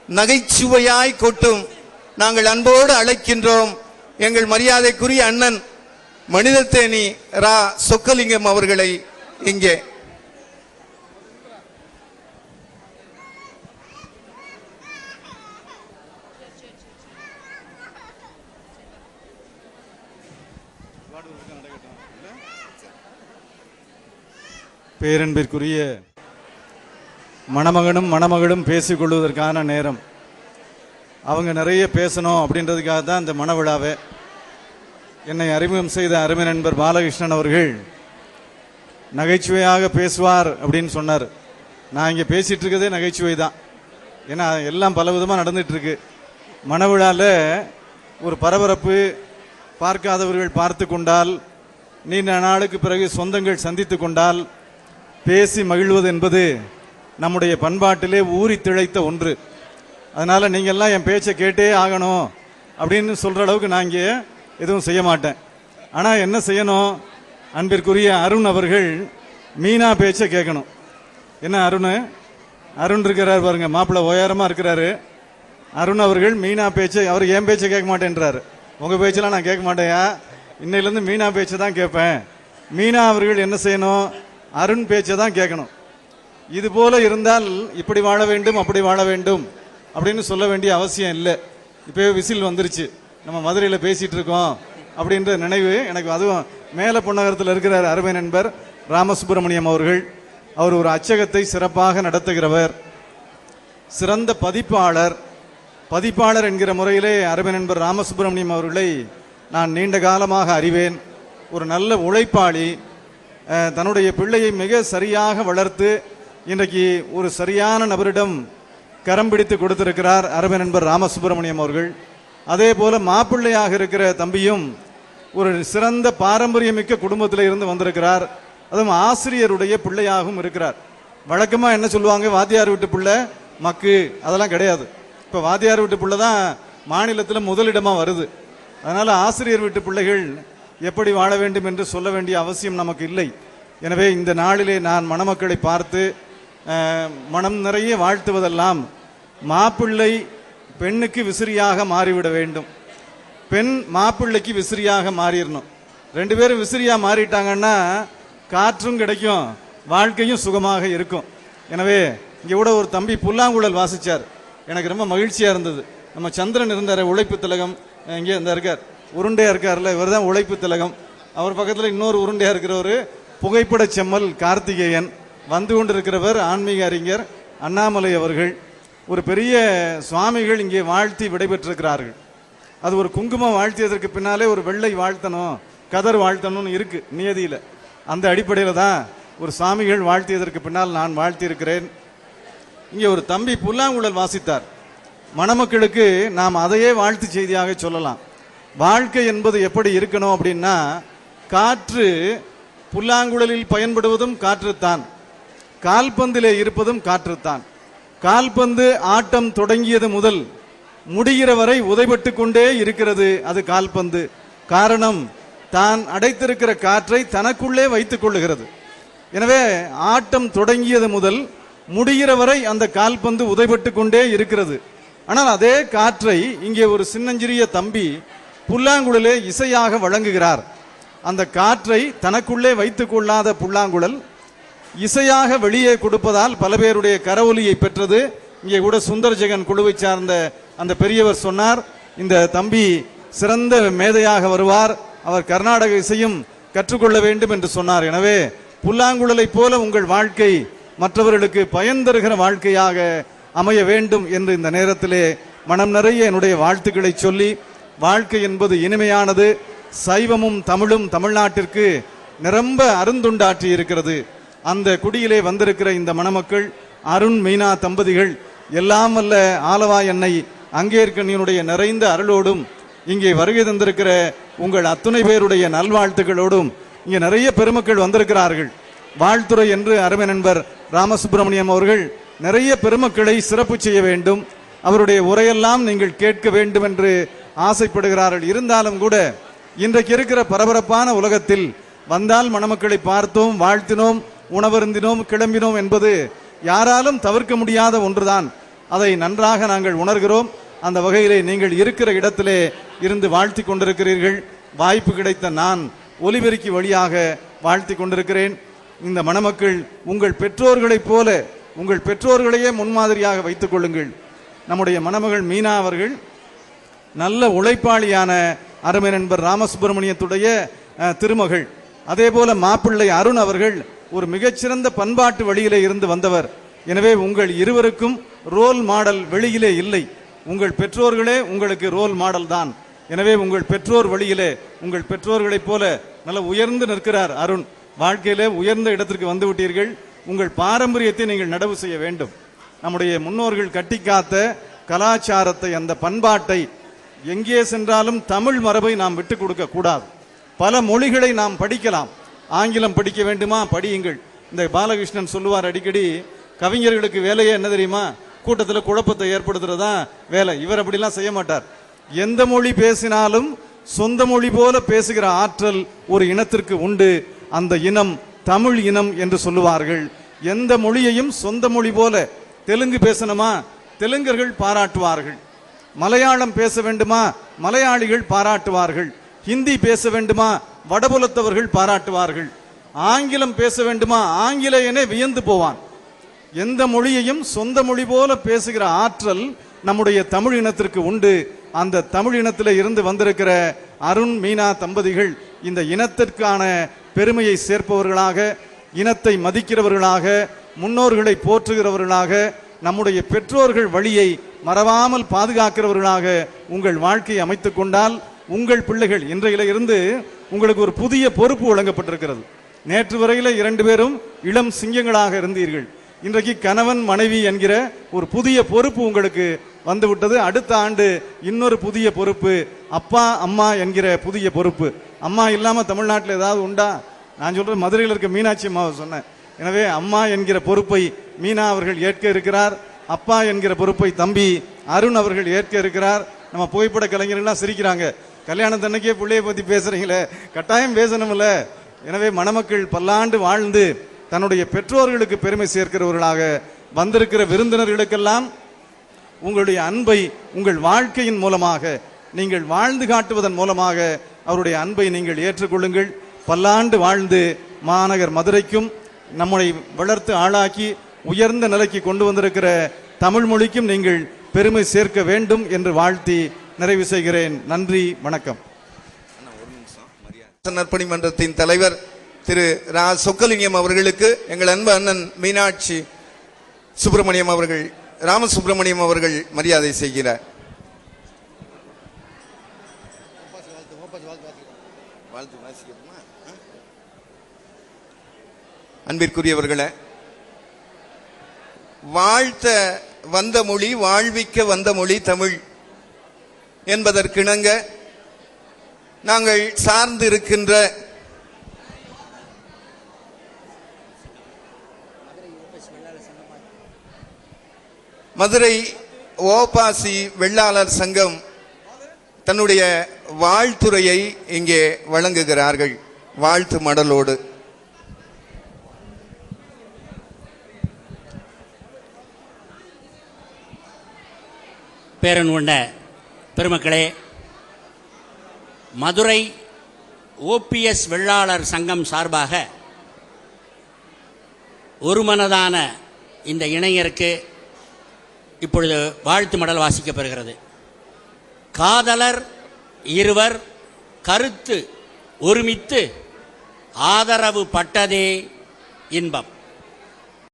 நகைச்சுவையாய் கொட்டும். நாங்கள் அன்போடு அழைக்கின்றோம் எங்கள் மரியாதைக்குரிய அண்ணன் மனிதத்தேனி ரா சொக்கலிங்கம் அவர்களை. இங்கே பேரன்பிற்குரிய மணமகனும் மணமகளும் பேசிக்கொள்வதற்கான நேரம். அவங்க நிறைய பேசணும் அப்படின்றதுக்காக தான் இந்த மணவிழாவை. என்னை அறிமுகம் செய்த அருமை நண்பர் பாலகிருஷ்ணன் அவர்கள் நகைச்சுவையாக பேசுவார் அப்படின்னு சொன்னார். நான் இங்கே பேசிகிட்டு இருக்கதே நகைச்சுவை தான். ஏன்னா எல்லாம் பல விதமாக நடந்துகிட்ருக்கு. மணவிழாவில் ஒரு பரபரப்பு, பார்க்காதவர்கள் பார்த்து கொண்டால், நீண்ட நாளுக்கு பிறகு சொந்தங்கள் சந்தித்து கொண்டால் பேசி மகிழ்வது என்பது நம்முடைய பண்பாட்டிலே ஊறி திளைத்த ஒன்று. அதனால் நீங்கள்லாம் என் பேச்சை கேட்டே ஆகணும் அப்படின்னு சொல்கிற அளவுக்கு நான் இங்கே எதுவும் செய்ய மாட்டேன். ஆனால் என்ன செய்யணும், அன்பிற்குரிய அருண் அவர்கள் மீனா பேச்சை கேட்கணும். என்ன அருண் இருக்கிறார் பாருங்க, மாப்பிள்ளை உயரமாக இருக்கிறாரு. அருண் அவர்கள் மீனா பேச்சை, அவர் என் பேச்சை கேட்க மாட்டேன்றாரு. உங்கள் பேச்செல்லாம் நான் கேட்க மாட்டேயா, இன்னையிலேருந்து மீனா பேச்சை தான் கேட்பேன். மீனா அவர்கள் என்ன செய்யணும், அருண் பேச்சை தான் கேட்கணும். இது போல இருந்தால் இப்படி வாழ வேண்டும் அப்படி வாழ வேண்டும் அப்படின்னு சொல்ல வேண்டிய அவசியம் இல்லை. இப்போவே விசில் வந்துருச்சு, நம்ம மதுரையில் பேசிகிட்டு இருக்கோம் அப்படின்ற நினைவு எனக்கு. அதுவும் மேலே பொன்னகரத்தில் இருக்கிறார் அருமை நண்பர் ராமசுப்பிரமணியம் அவர்கள். அவர் ஒரு அச்சகத்தை சிறப்பாக நடத்துகிறவர், சிறந்த பதிப்பாளர் என்கிற முறையிலே அருமை நண்பர் ராமசுப்பிரமணியம் அவர்களை நான் நீண்ட காலமாக அறிவேன். ஒரு நல்ல உழைப்பாளி, தன்னுடைய பிள்ளையை மிக சரியாக வளர்த்து இன்றைக்கு ஒரு சரியான நபரிடம் கரம் பிடித்து கொடுத்திருக்கிறார் அருமை நண்பர் ராமசுப்பிரமணியம் அவர்கள். அதே போல மாப்பிள்ளையாக இருக்கிற தம்பியும் ஒரு சிறந்த பாரம்பரியமிக்க குடும்பத்தில் இருந்து வந்திருக்கிறார். அதுவும் ஆசிரியருடைய பிள்ளையாகவும் இருக்கிறார். வழக்கமாக என்ன சொல்லுவாங்க, வாத்தியார் வீட்டு பிள்ளை மக்கு, அதெல்லாம் கிடையாது. இப்போ வாத்தியார் வீட்டு பிள்ளை தான் மாநிலத்தில் முதலிடமாக வருது. அதனால் ஆசிரியர் வீட்டு பிள்ளைகள் எப்படி வாழ வேண்டும் என்று சொல்ல வேண்டிய அவசியம் நமக்கு இல்லை. எனவே இந்த நாளிலே நான் மணமக்களை பார்த்து மனம் நிறைய வாழ்த்துவதெல்லாம், மாப்பிள்ளை பெண்ணுக்கு விசிறியாக மாறிவிட வேண்டும், பெண் மாப்பிள்ளைக்கு விசிறியாக மாறிடணும். ரெண்டு பேரும் விசிறியாக மாறிட்டாங்கன்னா காற்றும் கிடைக்கும், வாழ்க்கையும் சுகமாக இருக்கும். எனவே இங்கே கூட ஒரு தம்பி புல்லாங்குழல் வாசித்தார், எனக்கு ரொம்ப மகிழ்ச்சியாக இருந்தது. நம்ம சந்திரன் இருந்தார், உழைப்பு திலகம், இங்கே இந்த இருக்கார், உருண்டையாக இருக்கார்ல, இவர் தான் உழைப்பு திலகம். அவர் பக்கத்தில் இன்னொரு உருண்டையாக இருக்கிறவர் புகைப்பட செம்மல் கார்த்திகேயன். வந்து கொண்டிருக்கிறவர் ஆன்மீக அறிஞர் அண்ணாமலை அவர்கள். ஒரு பெரிய சுவாமிகள் இங்கே வாழ்த்தி விடைபெற்றிருக்கிறார்கள். அது ஒரு குங்குமம் வாழ்த்தியதற்கு பின்னாலே ஒரு வெள்ளை வாழ்த்தணும், கதர் வாழ்த்தணும்னு இருக்கு நியதியில். அந்த அடிப்படையில் தான் ஒரு சுவாமிகள் வாழ்த்தியதற்கு பின்னால் நான் வாழ்த்தியிருக்கிறேன். இங்கே ஒரு தம்பி புல்லாங்குழல் வாசித்தார். மணமக்களுக்கு நாம் அதையே வாழ்த்து செய்தியாக சொல்லலாம். வாழ்க்கை என்பது எப்படி இருக்கணும் அப்படின்னா, காற்று புல்லாங்குழலில் பயன்படுவதும் காற்றுத்தான், கால்பந்திலே இருப்பதும் காற்றுத்தான். கால்பந்து ஆட்டம் தொடங்கியது முதல் முடிகிற வரை உதைபட்டு கொண்டே இருக்கிறது, அது கால்பந்து. காரணம், தான் அடைத்திருக்கிற காற்றை தனக்குள்ளே வைத்துக் கொள்ளுகிறது. எனவே ஆட்டம் தொடங்கியது முதல் முடிகிற வரை அந்த கால்பந்து உதைபட்டு கொண்டே இருக்கிறது. ஆனால் அதே காற்றை இங்கே ஒரு சின்னஞ்சிறிய தம்பி புல்லாங்குழலே இசையாக வழங்குகிறார். அந்த காற்றை தனக்குள்ளே வைத்துக் கொள்ளாத புல்லாங்குழல் இசையாக வெளியே கொடுப்பதால் பல பேருடைய கரவொலியை பெற்றது. இங்கே கூட சுந்தர் ஜெகன் குழுவை சார்ந்த அந்த பெரியவர் சொன்னார், இந்த தம்பி சிறந்த மேதையாக வருவார், அவர் கர்நாடக இசையும் கற்றுக்கொள்ள வேண்டும் என்று சொன்னார். எனவே புல்லாங்குழலை போல உங்கள் வாழ்க்கை மற்றவர்களுக்கு பயன் தருகிற வாழ்க்கையாக அமைய வேண்டும் என்று இந்த நேரத்திலே மனம் நிறைய என்னுடைய வாழ்த்துக்களை சொல்லி, வாழ்க்கை என்பது இனிமையானது. சைவமும் தமிழும் தமிழ்நாட்டிற்கு நிரம்ப அருந்துண்டாற்றி இருக்கிறது. அந்த குடியிலே வந்திருக்கிற இந்த மணமக்கள் அருண் மீனா தம்பதிகள் எல்லாம் வல்ல ஆலவா என்னை அங்கேற்கனியனுடைய நிறைந்த அருளோடும் இங்கே வருகை தந்திருக்கிற உங்கள் அத்துணை பேருடைய நல்வாழ்த்துக்களோடும் இங்கே நிறைய பெருமக்கள் வந்திருக்கிறார்கள். வாழ்த்துறை என்று அருமை நண்பர் ராமசுப்பிரமணியம் அவர்கள் நிறைய பெருமக்களை சிறப்பு செய்ய வேண்டும், அவருடைய உரையெல்லாம் நீங்கள் கேட்க வேண்டும் என்று ஆசைப்படுகிறார்கள். இருந்தாலும் கூட இன்றைக்கு இருக்கிற பரபரப்பான உலகத்தில் வந்தால் மணமக்களை பார்த்தோம், வாழ்த்தினோம், உணவருந்தினோம், கிளம்பினோம் என்பது யாராலும் தவிர்க்க முடியாத ஒன்றுதான். அதை நன்றாக நாங்கள் உணர்கிறோம். அந்த வகையிலே நீங்கள் இருக்கிற இடத்திலே இருந்து வாழ்த்தி கொண்டிருக்கிறீர்கள். வாய்ப்பு கிடைத்த நான் ஒலிபெருக்கி வழியாக வாழ்த்தி கொண்டிருக்கிறேன். இந்த மணமக்கள் உங்கள் பெற்றோர்களைப் போல உங்கள் பெற்றோர்களையே முன்மாதிரியாக வைத்துக் கொள்ளுங்கள். நம்முடைய மணமகள் மீனா அவர்கள் நல்ல உழைப்பாளியான அருமை நண்பர் ராமசுப்பிரமணியத்துடைய திருமகள். அதே போல மாப்பிள்ளை அருண் அவர்கள் ஒரு மிகச்சிறந்த பண்பாட்டு வழியிலே இருந்து வந்தவர். எனவே உங்கள் இருவருக்கும் ரோல் மாடல் வெளியிலே இல்லை. உங்கள் பெற்றோர்களே உங்களுக்கு ரோல் மாடல் தான். எனவே உங்கள் பெற்றோர் வழியிலே உங்கள் பெற்றோர்களைப் போல நல்ல உயர்ந்து நிற்கிறார் அருண். வாழ்க்கையிலே உயர்ந்த இடத்திற்கு வந்து விட்டீர்கள். உங்கள் பாரம்பரியத்தை நீங்கள் நடவு செய்ய வேண்டும். நம்முடைய முன்னோர்கள் கட்டி காத்த கலாச்சாரத்தை, அந்த பண்பாட்டை எங்கே சென்றாலும் தமிழ் மரபை நாம் விட்டுக் கொடுக்க கூடாது. பல மொழிகளை நாம் படிக்கலாம். ஆங்கிலம் படிக்க வேண்டுமா, படியுங்கள். இந்த பாலகிருஷ்ணன் சொல்லுவார் அடிக்கடி, கவிஞர்களுக்கு வேலையே என்ன தெரியுமா, கூட்டத்தில் குழப்பத்தை ஏற்படுத்துறதா வேலை. இவர் அப்படிலாம் செய்ய மாட்டார். எந்த மொழி பேசினாலும் சொந்த மொழி போல பேசுகிற ஆற்றல் ஒரு இனத்திற்கு உண்டு. அந்த இனம் தமிழ் இனம் என்று சொல்லுவார்கள். எந்த மொழியையும் சொந்த மொழி போல, தெலுங்கு பேசணுமா தெலுங்கர்கள் பாராட்டுவார்கள், மலையாளம் பேச வேண்டுமா மலையாளிகள் பாராட்டுவார்கள், ஹிந்தி பேச வேண்டுமா வடபுலத்தவர்கள் பாராட்டுவார்கள், ஆங்கிலம் பேச வேண்டுமா ஆங்கிலேயனே வியந்து போவான். எந்த மொழியையும் சொந்த மொழி போல பேசுகிற ஆற்றல் நம்முடைய தமிழ் இனத்திற்கு உண்டு. அந்த தமிழ் இனத்தில் இருந்து வந்திருக்கிற அருண் மீனா தம்பதிகள் இந்த இனத்திற்கான பெருமையை சேர்ப்பவர்களாக, இனத்தை மதிக்கிறவர்களாக, முன்னோர்களை போற்றுகிறவர்களாக, நம்முடைய பெற்றோர்கள் வழியை மறவாமல் பாதுகாக்கிறவர்களாக உங்கள் வாழ்க்கையை அமைத்துக் கொண்டால் உங்கள் பிள்ளைகள் இன்றையில இருந்து உங்களுக்கு ஒரு புதிய பொறுப்பு வழங்கப்பட்டிருக்கிறது. நேற்று வரையில 2 பேரும் இளம் சிங்கங்களாக இருந்தீர்கள். இன்றைக்கு கணவன் மனைவி என்கிற ஒரு புதிய பொறுப்பு உங்களுக்கு வந்துவிட்டது. அடுத்த ஆண்டு இன்னொரு புதிய பொறுப்பு, அப்பா அம்மா என்கிற புதிய பொறுப்பு. அம்மா இல்லாம தமிழ்நாட்டில் ஏதாவது உண்டா? நான் சொல்றேன், மதுரையில் இருக்க மீனாட்சி அம்மாவை சொன்னேன். எனவே அம்மா என்கிற பொறுப்பை மீனா அவர்கள் ஏற்க இருக்கிறார். அப்பா என்கிற பொறுப்பை தம்பி அருண் அவர்கள் ஏற்க இருக்கிறார். நம்ம புகைப்பட கலைஞர்கள்லாம் சிரிக்கிறாங்க, கல்யாணத்தன்னைக்கே பிள்ளைய பத்தி பேசுறீங்களே, கட்டாயம் பேசணும்ல. எனவே மணமக்கள் பல்லாண்டு வாழ்ந்து தன்னுடைய பெற்றோர்களுக்கு பெருமை சேர்க்கிறவர்களாக வந்திருக்கிற விருந்தினர்களுக்கெல்லாம் உங்களுடைய அன்பை உங்கள் வாழ்க்கையின் மூலமாக நீங்கள் வாழ்ந்து காட்டுவதன் மூலமாக அவருடைய அன்பை நீங்கள் ஏற்றுக்கொள்ளுங்கள். பல்லாண்டு வாழ்ந்து மாநகர் மதுரைக்கும் நம்மை வளர்த்து ஆளாக்கி உயர்ந்த நிலைக்கு கொண்டு வந்திருக்கிற தமிழ் மொழிக்கும் நீங்கள் பெருமை சேர்க்க வேண்டும் என்று வாழ்த்தி நிறைவு செய்கிறேன். நன்றி, வணக்கம். நற்பணி மன்றத்தின் தலைவர் திரு ரா சொக்கலிங்கம் அவர்களுக்கு எங்கள் அன்பு அண்ணன் மீனாட்சி சுப்பிரமணியம் அவர்கள், ராமசுப்பிரமணியம் அவர்கள் மரியாதை செய்கிறார். அன்பிற்குரியவர்களே, வாழ்த்த வந்த மொழி, வாழ்விக்க வந்த மொழி தமிழ் என்பதற்கிணங்க நாங்கள் சார்ந்து இருக்கின்ற மதுரை ஓபாசி வெள்ளாளர் சங்கம் தன்னுடைய வாழ்த்துரையை இங்கே வழங்குகிறார்கள். வாழ்த்து மடலோடு பேரன் கொண்ட பெருமக்களே, மதுரை ஓபிஎஸ் வெள்ளாளர் சங்கம் சார்பாக ஒருமனதான இந்த இணையருக்கு இப்பொழுது வாழ்த்து மடல் வாசிக்கப்பெறுகிறது. காதலர் இருவர் கருத்து ஒருமித்து ஆதரவு பட்டதே இன்பம்.